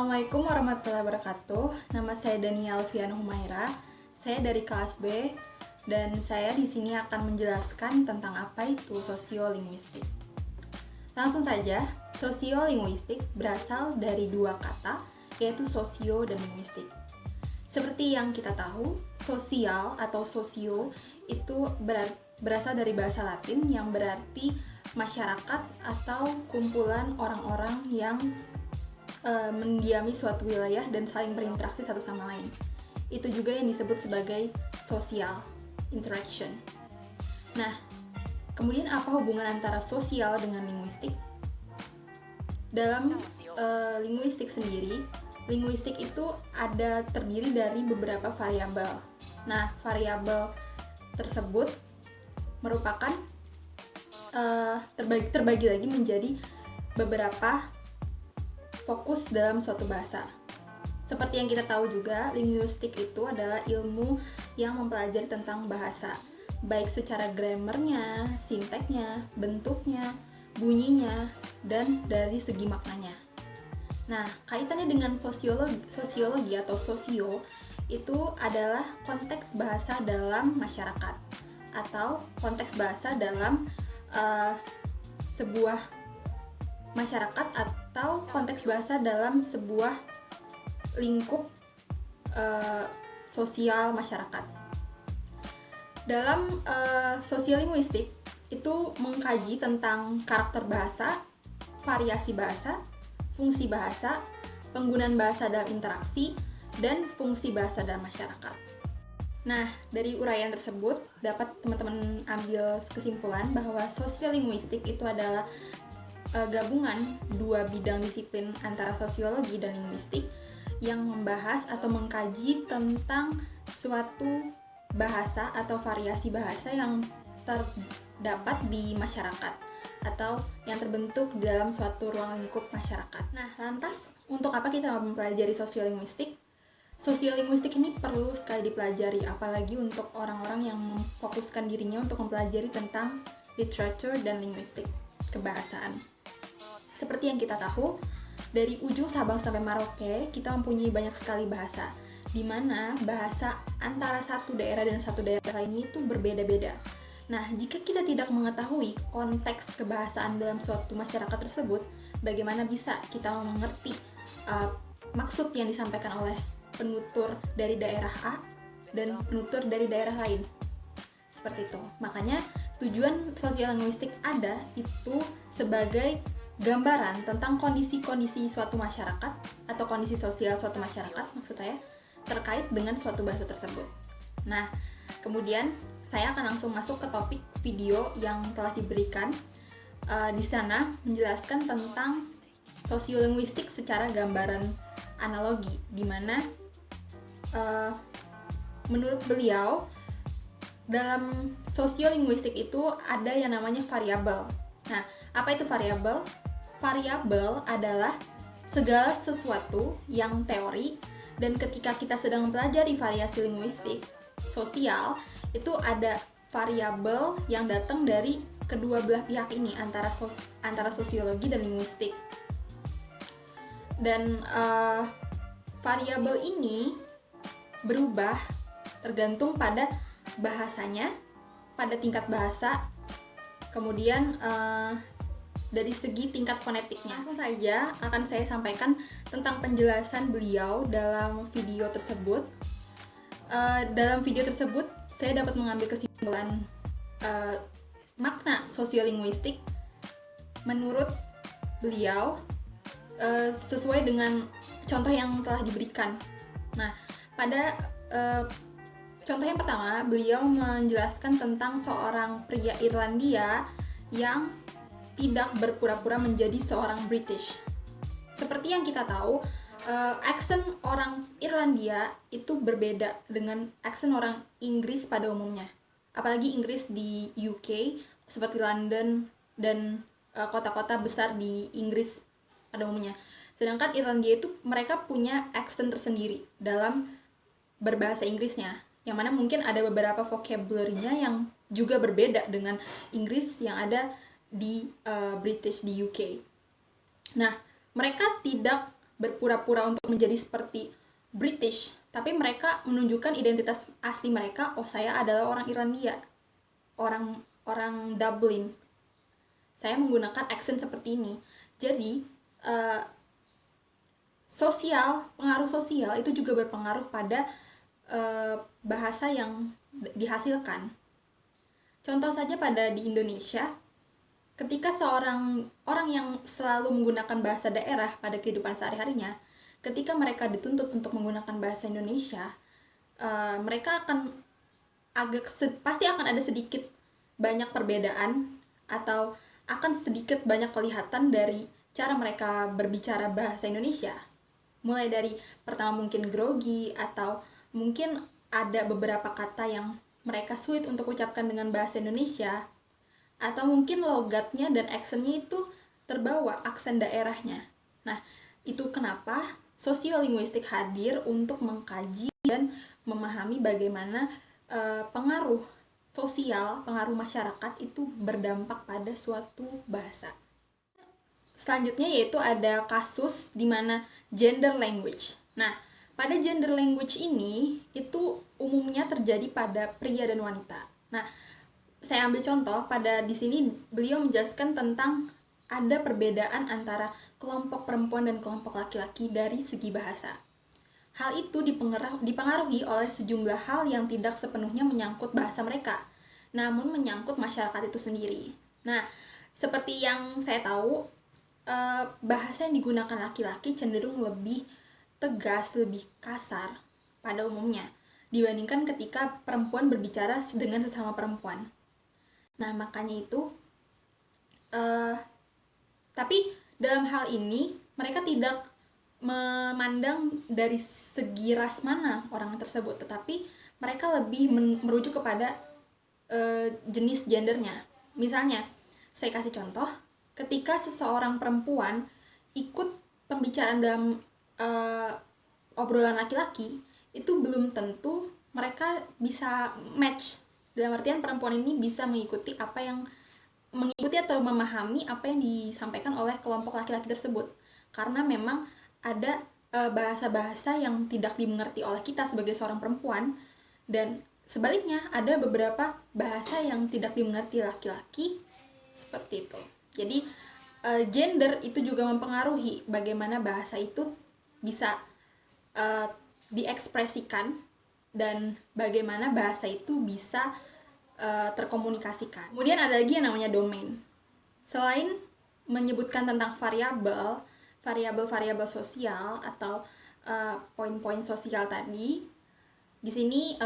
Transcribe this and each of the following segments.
Assalamualaikum warahmatullahi wabarakatuh. Nama saya Daniel Alfiana Humaira. Saya dari kelas B dan saya di sini akan menjelaskan tentang apa itu sosiolinguistik. Langsung saja, sosiolinguistik berasal dari dua kata, yaitu sosio dan linguistik. Seperti yang kita tahu, sosial atau sosio itu berasal dari bahasa Latin yang berarti masyarakat atau kumpulan orang-orang yang mendiami suatu wilayah dan saling berinteraksi satu sama lain. Itu juga yang disebut sebagai social interaction. Nah, kemudian apa hubungan antara sosial dengan linguistik? Dalam linguistik sendiri, linguistik itu terdiri dari beberapa variabel. Nah, variabel tersebut merupakan terbagi lagi menjadi beberapa fokus dalam suatu bahasa. Seperti yang kita tahu juga, linguistik itu adalah ilmu yang mempelajari tentang bahasa, baik secara grammarnya, sintaksnya, bentuknya, bunyinya, dan dari segi maknanya. Nah, kaitannya dengan sosiologi atau sosio itu adalah konteks bahasa dalam masyarakat atau konteks bahasa dalam sebuah masyarakat atau konteks bahasa dalam sebuah lingkup sosial masyarakat. Dalam sosiolinguistik itu mengkaji tentang karakter bahasa, variasi bahasa, fungsi bahasa, penggunaan bahasa dalam interaksi, dan fungsi bahasa dalam masyarakat. Nah, dari uraian tersebut dapat teman-teman ambil kesimpulan bahwa sosiolinguistik itu adalah gabungan dua bidang disiplin antara sosiologi dan linguistik yang membahas atau mengkaji tentang suatu bahasa atau variasi bahasa yang terdapat di masyarakat atau yang terbentuk dalam suatu ruang lingkup masyarakat. Nah, lantas untuk apa kita mempelajari sosiolinguistik? Sosiolinguistik ini perlu sekali dipelajari, apalagi untuk orang-orang yang memfokuskan dirinya untuk mempelajari tentang literatur dan linguistik, kebahasaan. Seperti yang kita tahu, dari ujung Sabang sampai Merauke, kita mempunyai banyak sekali bahasa, di mana bahasa antara satu daerah dan satu daerah lainnya itu berbeda-beda. Nah, jika kita tidak mengetahui konteks kebahasaan dalam suatu masyarakat tersebut, bagaimana bisa kita mengerti maksud yang disampaikan oleh penutur dari daerah A dan penutur dari daerah lain? Seperti itu. Makanya, tujuan sosiolinguistik ada itu sebagai gambaran tentang kondisi-kondisi suatu masyarakat atau kondisi sosial suatu masyarakat maksud saya terkait dengan suatu bahasa tersebut. Nah, kemudian saya akan langsung masuk ke topik video yang telah diberikan. Di sana menjelaskan tentang sosiolinguistik secara gambaran analogi, di mana menurut beliau dalam sosiolinguistik itu ada yang namanya variabel. Nah, apa itu variabel? Variabel adalah segala sesuatu yang teori, dan ketika kita sedang mempelajari variasi linguistik sosial, itu ada variabel yang datang dari kedua belah pihak ini, antara sosiologi dan linguistik. Dan variabel ini berubah tergantung pada bahasanya, pada tingkat bahasa, kemudian dari segi tingkat fonetiknya. Langsung saja akan saya sampaikan tentang penjelasan beliau dalam video tersebut. Dalam video tersebut, saya dapat mengambil kesimpulan makna sosiolinguistik menurut beliau sesuai dengan contoh yang telah diberikan. Nah, pada contoh yang pertama, beliau menjelaskan tentang seorang pria Irlandia yang tidak berpura-pura menjadi seorang British. Seperti yang kita tahu, aksen orang Irlandia itu berbeda dengan aksen orang Inggris pada umumnya. Apalagi Inggris di UK, seperti London dan kota-kota besar di Inggris pada umumnya. Sedangkan Irlandia itu mereka punya aksen tersendiri dalam berbahasa Inggrisnya, yang mana mungkin ada beberapa vocabulary-nya yang juga berbeda dengan Inggris yang ada di British di UK. Nah, mereka tidak berpura-pura untuk menjadi seperti British, tapi mereka menunjukkan identitas asli mereka. Oh, saya adalah orang Irlandia, orang orang Dublin. Saya menggunakan accent seperti ini. Jadi pengaruh sosial itu juga berpengaruh pada bahasa yang dihasilkan. Contoh saja di Indonesia, ketika seorang orang yang selalu menggunakan bahasa daerah pada kehidupan sehari-harinya, ketika mereka dituntut untuk menggunakan bahasa Indonesia, mereka pasti akan ada sedikit banyak perbedaan, atau akan sedikit banyak kelihatan dari cara mereka berbicara bahasa Indonesia. Mulai dari pertama mungkin grogi, atau mungkin ada beberapa kata yang mereka sulit untuk ucapkan dengan bahasa Indonesia, atau mungkin logatnya dan aksennya itu terbawa aksen daerahnya. Nah, itu kenapa sosiolinguistik hadir untuk mengkaji dan memahami bagaimana pengaruh sosial, pengaruh masyarakat itu berdampak pada suatu bahasa. Selanjutnya yaitu ada kasus di mana gender language. Nah, pada gender language ini itu umumnya terjadi pada pria dan wanita. Nah, saya ambil contoh di sini beliau menjelaskan tentang ada perbedaan antara kelompok perempuan dan kelompok laki-laki dari segi bahasa. Hal itu dipengaruhi oleh sejumlah hal yang tidak sepenuhnya menyangkut bahasa mereka, namun menyangkut masyarakat itu sendiri. Nah, seperti yang saya tahu, bahasa yang digunakan laki-laki cenderung lebih tegas, lebih kasar pada umumnya dibandingkan ketika perempuan berbicara dengan sesama perempuan. Nah, makanya itu tapi dalam hal ini mereka tidak memandang dari segi ras mana orang tersebut, tetapi mereka lebih merujuk kepada jenis gendernya. Misalnya, saya kasih contoh, ketika seseorang perempuan ikut pembicaraan dalam obrolan laki-laki, itu belum tentu mereka bisa match. Dalam artian perempuan ini bisa mengikuti atau memahami apa yang disampaikan oleh kelompok laki-laki tersebut, karena memang ada bahasa-bahasa yang tidak dimengerti oleh kita sebagai seorang perempuan, dan sebaliknya ada beberapa bahasa yang tidak dimengerti laki-laki, seperti itu. Jadi gender itu juga mempengaruhi bagaimana bahasa itu bisa diekspresikan dan bagaimana bahasa itu bisa terkomunikasikan. Kemudian ada lagi yang namanya domain. Selain menyebutkan tentang variabel sosial atau poin-poin sosial tadi, di sini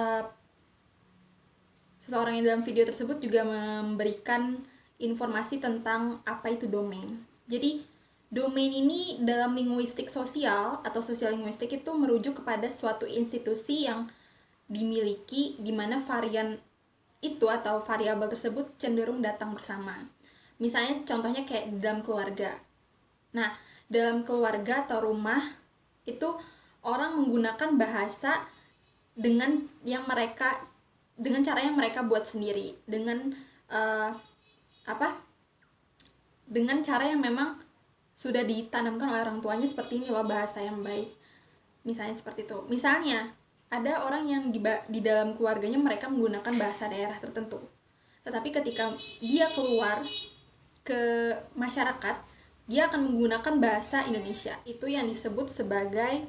seseorang yang dalam video tersebut juga memberikan informasi tentang apa itu domain. Jadi domain ini dalam linguistik sosial atau sosiolinguistik itu merujuk kepada suatu institusi yang dimiliki di mana varian itu atau variabel tersebut cenderung datang bersama. Misalnya contohnya kayak dalam keluarga. Nah, dalam keluarga atau rumah itu orang menggunakan bahasa dengan cara yang mereka buat sendiri, dengan cara yang memang sudah ditanamkan oleh orang tuanya, seperti ini loh bahasa yang baik. Misalnya seperti itu. Misalnya ada orang yang di dalam keluarganya mereka menggunakan bahasa daerah tertentu, tetapi ketika dia keluar ke masyarakat, dia akan menggunakan bahasa Indonesia. Itu yang disebut sebagai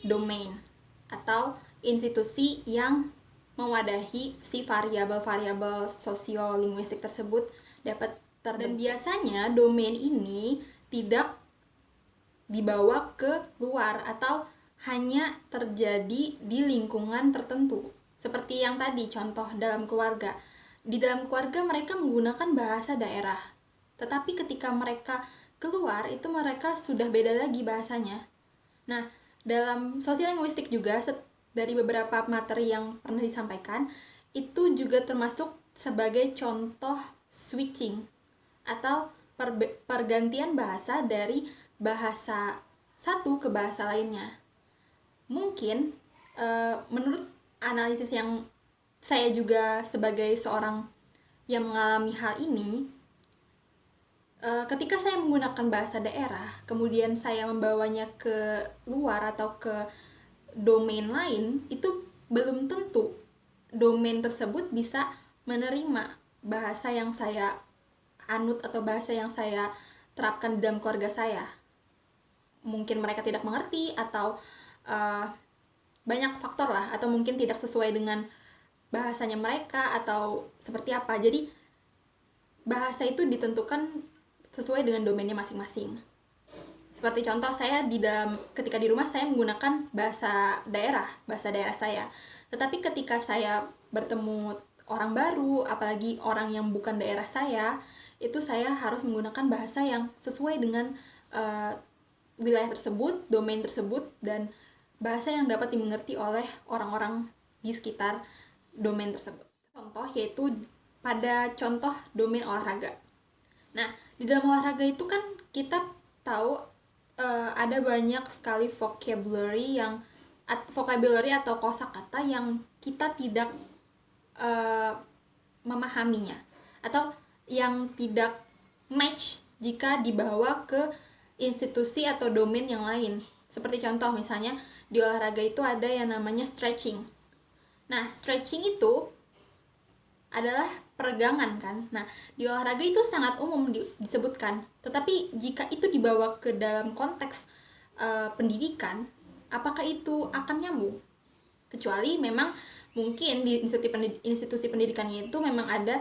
domain atau institusi yang mewadahi si variabel-variabel sosiolinguistik tersebut dapat terbentuk. Dan biasanya domain ini tidak dibawa ke luar atau hanya terjadi di lingkungan tertentu. Seperti yang tadi contoh dalam keluarga. Di dalam keluarga mereka menggunakan bahasa daerah, tetapi ketika mereka keluar itu mereka sudah beda lagi bahasanya. Nah, dalam sosiolinguistik juga dari beberapa materi yang pernah disampaikan, itu juga termasuk sebagai contoh switching atau pergantian bahasa dari bahasa satu ke bahasa lainnya. Mungkin menurut analisis yang saya juga sebagai seorang yang mengalami hal ini, Ketika saya menggunakan bahasa daerah, kemudian saya membawanya ke luar atau ke domain lain, itu belum tentu domain tersebut bisa menerima bahasa yang saya anut atau bahasa yang saya terapkan dalam keluarga saya. Mungkin mereka tidak mengerti atau banyak faktor lah, atau mungkin tidak sesuai dengan bahasanya mereka atau seperti apa. Jadi bahasa itu ditentukan sesuai dengan domainnya masing-masing. Seperti contoh, saya ketika di rumah saya menggunakan bahasa daerah saya. Tetapi ketika saya bertemu orang baru, apalagi orang yang bukan daerah saya, itu saya harus menggunakan bahasa yang sesuai dengan wilayah tersebut, domain tersebut, dan bahasa yang dapat dimengerti oleh orang-orang di sekitar domain tersebut. Contoh yaitu pada contoh domain olahraga. Nah, di dalam olahraga itu kan kita tahu ada banyak sekali vocabulary atau kosakata yang kita tidak memahaminya, atau yang tidak match jika dibawa ke institusi atau domain yang lain. Seperti contoh misalnya di olahraga itu ada yang namanya stretching. Nah, stretching itu adalah peregangan kan. Nah, di olahraga itu sangat umum disebutkan. Tetapi jika itu dibawa ke dalam konteks pendidikan, apakah itu akan nyambung? Kecuali memang mungkin di institusi pendidikannya itu memang ada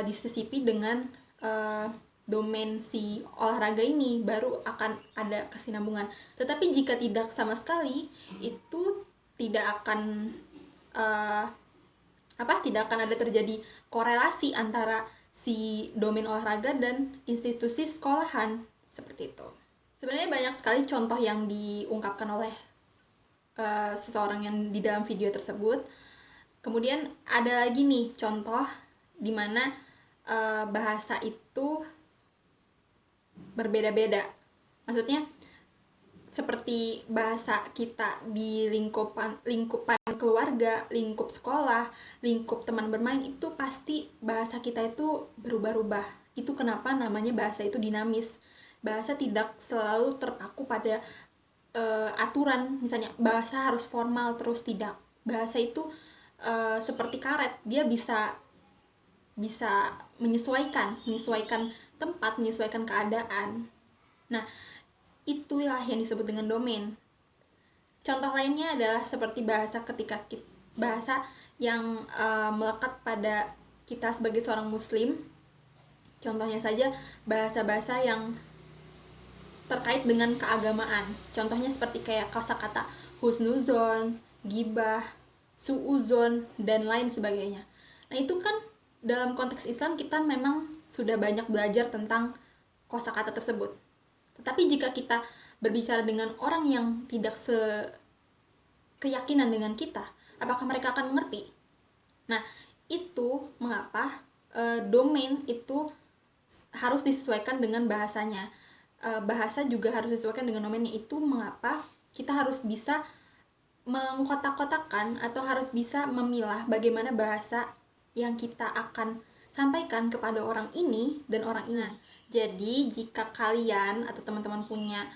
disisipi dengan domain si olahraga ini, baru akan ada kesinambungan. Tetapi jika tidak sama sekali, itu tidak akan tidak akan ada terjadi korelasi antara si domain olahraga dan institusi sekolahan, seperti itu. Sebenarnya banyak sekali contoh yang diungkapkan oleh seseorang yang di dalam video tersebut. Kemudian ada lagi nih contoh di mana bahasa itu berbeda-beda. Maksudnya seperti bahasa kita di lingkupan keluarga, lingkup sekolah, lingkup teman bermain, itu pasti bahasa kita itu berubah-ubah. Itu kenapa namanya bahasa itu dinamis. Bahasa tidak selalu terpaku pada aturan, misalnya bahasa harus formal terus, tidak. Bahasa itu seperti karet, dia bisa menyesuaikan tempat, menyesuaikan keadaan. Nah, itulah yang disebut dengan domain. Contoh lainnya adalah seperti bahasa yang melekat pada kita sebagai seorang muslim. Contohnya saja bahasa-bahasa yang terkait dengan keagamaan. Contohnya seperti kayak kosakata husnuzon, gibah, suuzon, dan lain sebagainya. Nah, itu kan dalam konteks Islam kita memang sudah banyak belajar tentang kosakata tersebut. Tetapi jika kita berbicara dengan orang yang tidak sekeyakinan dengan kita, apakah mereka akan mengerti? Nah, itu mengapa domain itu harus disesuaikan dengan bahasanya. Bahasa juga harus disesuaikan dengan domainnya. Itu mengapa kita harus bisa mengkotak-kotakan atau harus bisa memilah bagaimana bahasa yang kita akan sampaikan kepada orang ini dan orang ini. Jadi jika kalian atau teman-teman punya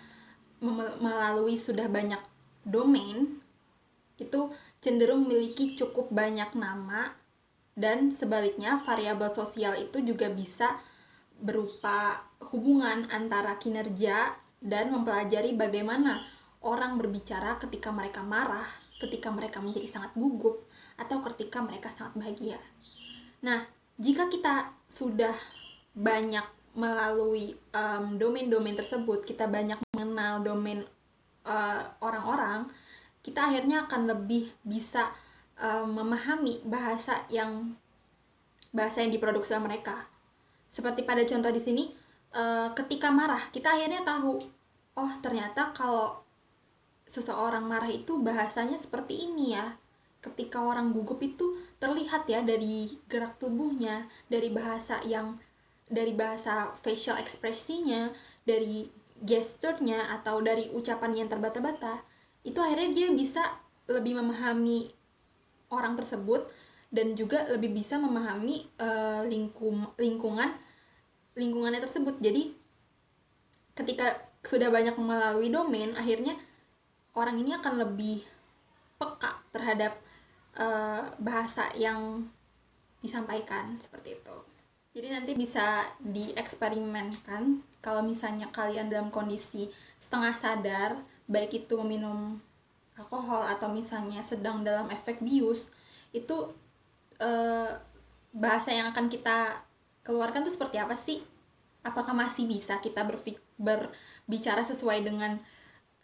melalui sudah banyak domain, itu cenderung memiliki cukup banyak nama, dan sebaliknya variabel sosial itu juga bisa berupa hubungan antara kinerja dan mempelajari bagaimana orang berbicara ketika mereka marah, ketika mereka menjadi sangat gugup, atau ketika mereka sangat bahagia. Nah, jika kita sudah banyak melalui domain-domain tersebut, kita banyak mengenal domain orang-orang, kita akhirnya akan lebih bisa memahami bahasa yang diproduksi oleh mereka. Seperti pada contoh di sini, ketika marah, kita akhirnya tahu, oh ternyata kalau seseorang marah itu bahasanya seperti ini ya. Ketika orang gugup itu terlihat ya dari gerak tubuhnya, dari bahasa facial ekspresinya, dari gesturnya, atau dari ucapan yang terbata-bata. Itu akhirnya dia bisa lebih memahami orang tersebut dan juga lebih bisa memahami lingkungan lingkungannya tersebut. Jadi ketika sudah banyak melalui domain, akhirnya orang ini akan lebih peka terhadap bahasa yang disampaikan, seperti itu. Jadi nanti bisa dieksperimenkan kalau misalnya kalian dalam kondisi setengah sadar, baik itu meminum alkohol atau misalnya sedang dalam efek bius, itu bahasa yang akan kita keluarkan tuh seperti apa sih? Apakah masih bisa kita berbicara sesuai dengan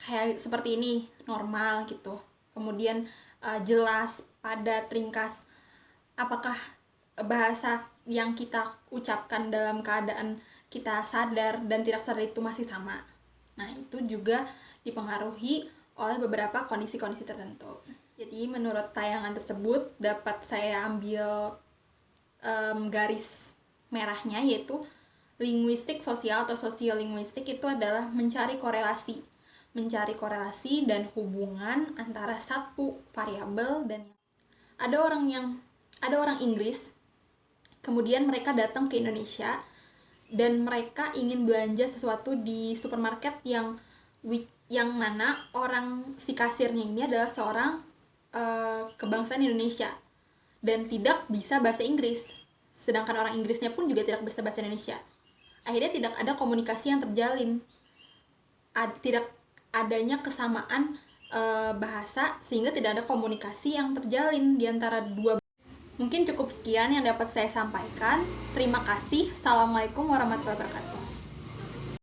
kayak seperti ini, normal gitu. Kemudian jelas, padat, ringkas. Apakah bahasa yang kita ucapkan dalam keadaan kita sadar dan tidak sadar itu masih sama? Nah, itu juga dipengaruhi oleh beberapa kondisi-kondisi tertentu. Jadi menurut tayangan tersebut dapat saya ambil garis merahnya, yaitu linguistik sosial atau sosiolinguistik itu adalah mencari korelasi dan hubungan antara satu variabel dan ada orang Inggris, kemudian mereka datang ke Indonesia dan mereka ingin belanja sesuatu di supermarket yang mana si kasirnya ini adalah seorang kebangsaan Indonesia dan tidak bisa bahasa Inggris, sedangkan orang Inggrisnya pun juga tidak bisa bahasa Indonesia. Akhirnya tidak ada komunikasi yang terjalin, tidak adanya kesamaan bahasa, sehingga tidak ada komunikasi yang terjalin di antara dua. Mungkin cukup sekian yang dapat saya sampaikan. Terima kasih. Assalamualaikum warahmatullahi wabarakatuh.